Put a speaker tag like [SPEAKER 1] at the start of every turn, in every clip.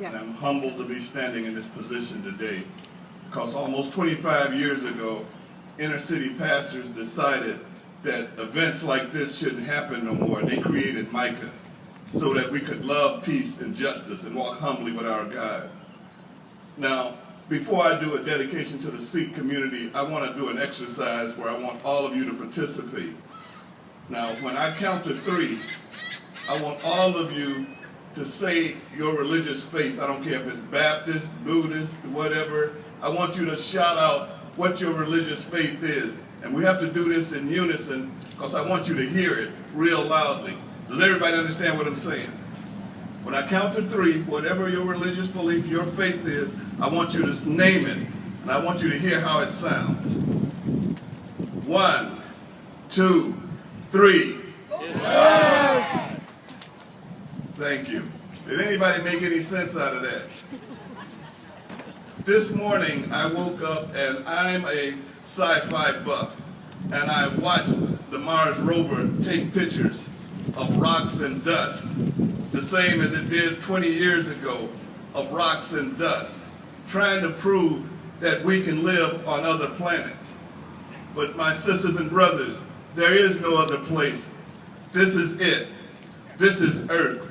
[SPEAKER 1] And I'm humbled to be standing in this position today because almost 25 years ago, inner city pastors decided that events like this shouldn't happen no more. They created Micah so that we could love peace and justice and walk humbly with our God. Now, before I do a dedication to the Sikh community, I want to do an exercise where I want all of you to participate. Now, when I count to 3, I want all of you to say your religious faith. I don't care if it's Baptist, Buddhist, whatever. I want you to shout out what your religious faith is. And we have to do this in unison because I want you to hear it real loudly. Does everybody understand what I'm saying? When I count to 3, whatever your religious belief, your faith is, I want you to name it. And I want you to hear how it sounds. 1, 2, 3.
[SPEAKER 2] Yes.
[SPEAKER 1] Thank you. Did anybody make any sense out of that? This morning I woke up and I'm a sci-fi buff and I watched the Mars rover take pictures of rocks and dust, the same as it did 20 years ago of rocks and dust, trying to prove that we can live on other planets. But my sisters and brothers, there is no other place. This is it. This is Earth.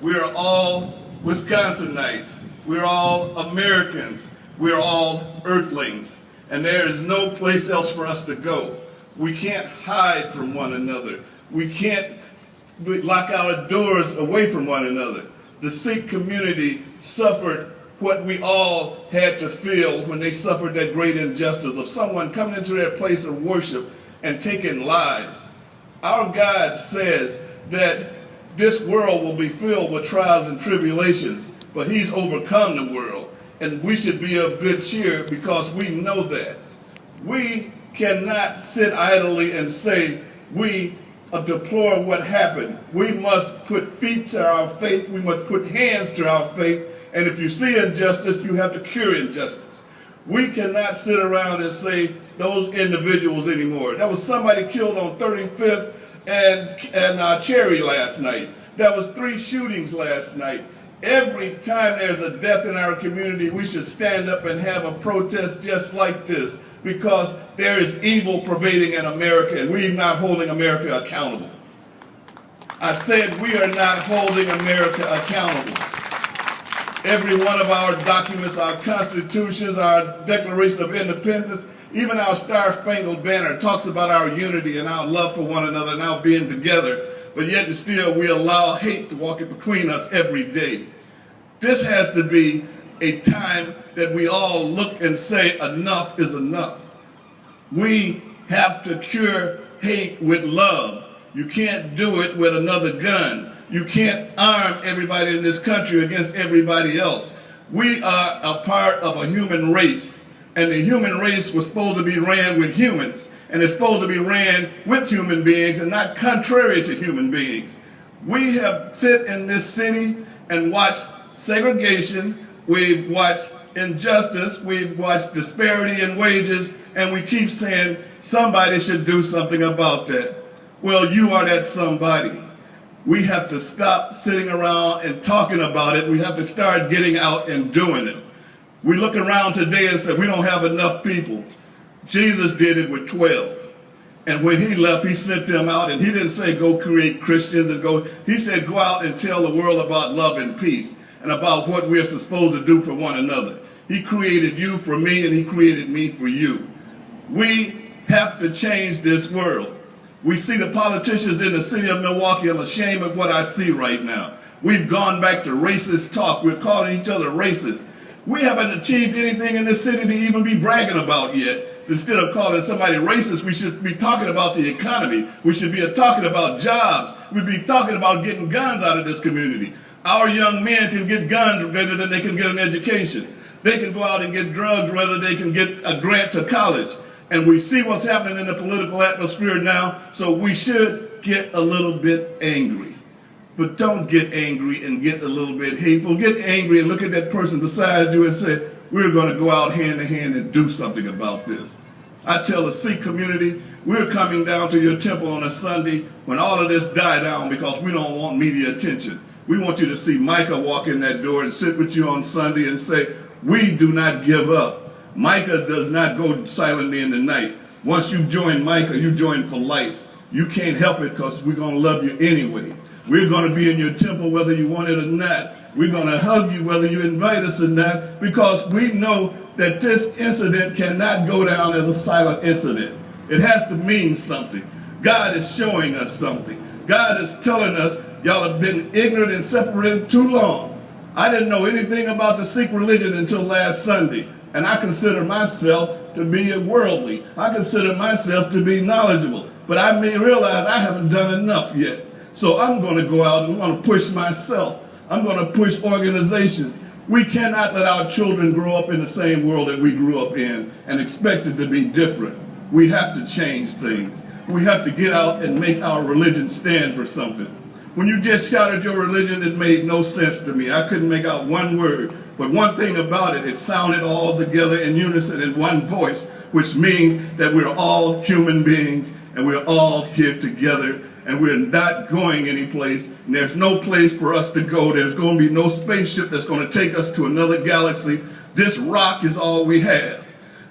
[SPEAKER 1] We are all Wisconsinites. We're all Americans. We're all Earthlings. And there is no place else for us to go. We can't hide from one another. We can't lock our doors away from one another. The Sikh community suffered what we all had to feel when they suffered that great injustice of someone coming into their place of worship and taking lives. Our God says that this world will be filled with trials and tribulations, but he's overcome the world. And we should be of good cheer because we know that. We cannot sit idly and say we deplore what happened. We must put feet to our faith. We must put hands to our faith. And if you see injustice, you have to cure injustice. We cannot sit around and say those individuals anymore. There was somebody killed on 35th and Cherry last night. There was 3 shootings last night. Every time there's a death in our community, we should stand up and have a protest just like this because there is evil pervading in America and we're not holding America accountable. I said we are not holding America accountable. Every one of our documents, our constitutions, our Declaration of Independence, even our Star-Spangled Banner talks about our unity and our love for one another and our being together, but yet and still we allow hate to walk in between us every day. This has to be a time that we all look and say enough is enough. We have to cure hate with love. You can't do it with another gun. You can't arm everybody in this country against everybody else. We are a part of a human race, and the human race was supposed to be ran with humans, and it's supposed to be ran with human beings and not contrary to human beings. We have sit in this city and watched segregation, we've watched injustice, we've watched disparity in wages, and we keep saying somebody should do something about that. Well, you are that somebody. We have to stop sitting around and talking about it. We have to start getting out and doing it. We look around today and say we don't have enough people. Jesus did it with 12. And when he left, he sent them out, and he didn't say go create Christians and go. He said go out and tell the world about love and peace and about what we're supposed to do for one another. He created you for me, and he created me for you. We have to change this world. We see the politicians in the city of Milwaukee. I'm ashamed of what I see right now. We've gone back to racist talk. We're calling each other racist. We haven't achieved anything in this city to even be bragging about yet. Instead of calling somebody racist, we should be talking about the economy. We should be talking about jobs. We'd be talking about getting guns out of this community. Our young men can get guns rather than they can get an education. They can go out and get drugs rather than they can get a grant to college. And we see what's happening in the political atmosphere now, so we should get a little bit angry. But don't get angry and get a little bit hateful. Get angry and look at that person beside you and say, we're going to go out hand in hand and do something about this. I tell the Sikh community, we're coming down to your temple on a Sunday when all of this die down because we don't want media attention. We want you to see Micah walk in that door and sit with you on Sunday and say, we do not give up. Micah does not go silently in the night. Once you join Micah, you join for life. You can't help it because we're going to love you anyway. We're going to be in your temple whether you want it or not. We're going to hug you whether you invite us or not, because we know that this incident cannot go down as a silent incident. It has to mean something. God is showing us something. God is telling us, y'all have been ignorant and separated too long. I didn't know anything about the Sikh religion until last Sunday, and I consider myself to be worldly. I consider myself to be knowledgeable, but I may realize I haven't done enough yet. So I'm going to go out and I'm going to push myself. I'm going to push organizations. We cannot let our children grow up in the same world that we grew up in and expect it to be different. We have to change things. We have to get out and make our religion stand for something. When you just shouted your religion, it made no sense to me. I couldn't make out one word. But one thing about it, it sounded all together in unison in one voice, which means that we're all human beings and we're all here together and we're not going anyplace. And there's no place for us to go. There's going to be no spaceship that's going to take us to another galaxy. This rock is all we have.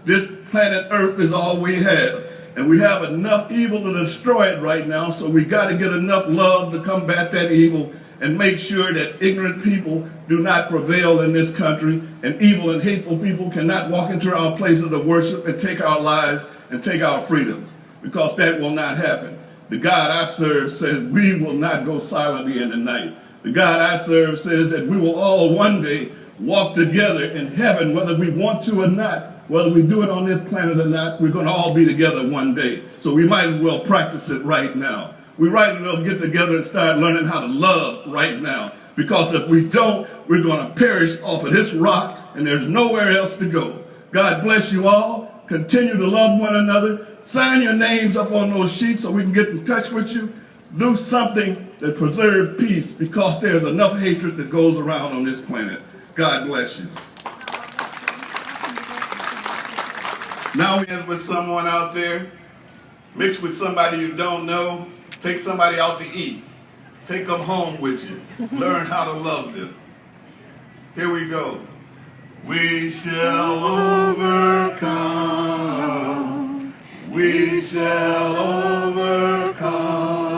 [SPEAKER 1] This planet Earth is all we have. And we have enough evil to destroy it right now, so we got to get enough love to combat that evil and make sure that ignorant people do not prevail in this country, and evil and hateful people cannot walk into our places of worship and take our lives and take our freedoms, because that will not happen. The God I serve says we will not go silently in the night. The God I serve says that we will all one day walk together in heaven, whether we want to or not. Whether we do it on this planet or not, we're going to all be together one day. So we might as well practice it right now. We might as well get together and start learning how to love right now. Because if we don't, we're going to perish off of this rock and there's nowhere else to go. God bless you all. Continue to love one another. Sign your names up on those sheets so we can get in touch with you. Do something that preserves peace, because there's enough hatred that goes around on this planet. God bless you. Now we end with someone out there. Mix with somebody you don't know. Take somebody out to eat. Take them home with you. Learn how to love them. Here we go. We shall overcome. We shall overcome.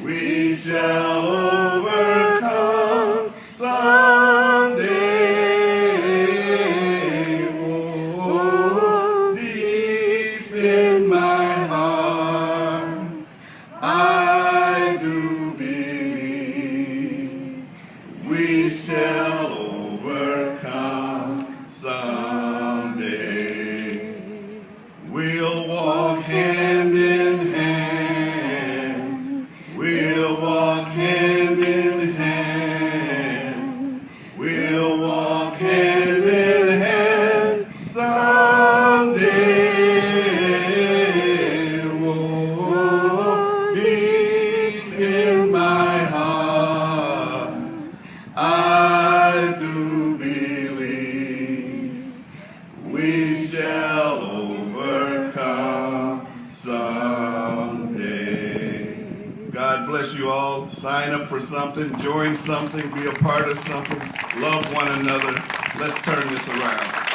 [SPEAKER 1] We shall overcome someday. Oh, deep in my heart, I do believe we shall overcome someday. We'll walk hand in hand. We'll walk hand in hand. We'll walk hand in hand someday. Oh, deep in my heart, I do believe we shall overcome someday. God bless you all. Sign up for something, join something, be a part of something, love one another. Let's turn this around.